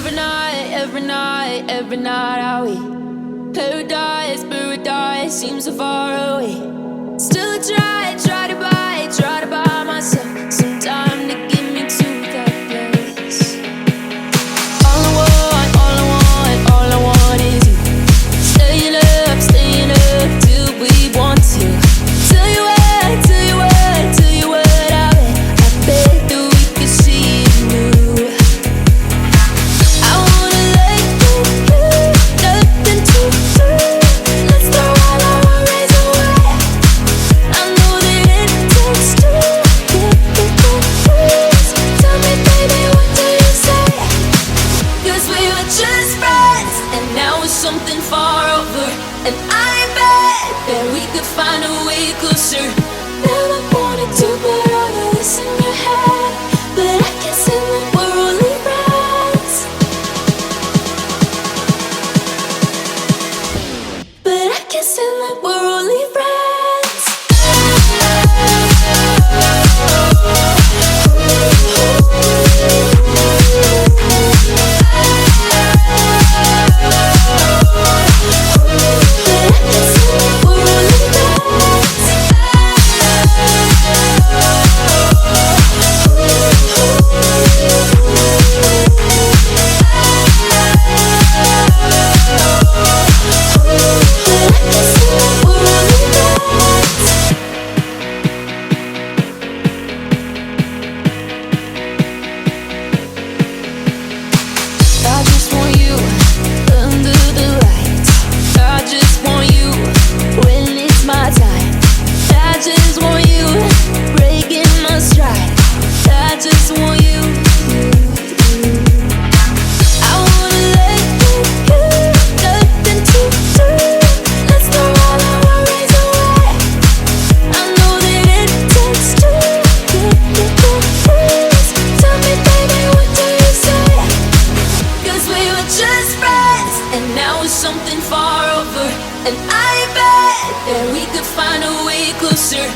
every night are we paradise seems so far away. Still try to buy myself some time to get me to that place. All I want is you. Staying up till we want to. Tell you what, I bet that we could see it new. I wanna let you, nothing to do. Let's throw all our worries away. I know that it takes two to get confused. Tell me, baby, what do you say? 'Cause we were just friends, and now it's something far over. And I bet that we could find a way closer. Never wanted to put all of this in your head, but I can see that we're only friends. But I can see that we're only friends. I just want you under the lights. I just want you when it's my time. I just want you breaking my stride. I just want you. I wanna let you, nothing to do. Let's throw all our worries away. I know that it takes two to get confused. Tell me, baby, what do you say? 'Cause we were just friends, and now it's something far over. And I bet that we could find a way closer.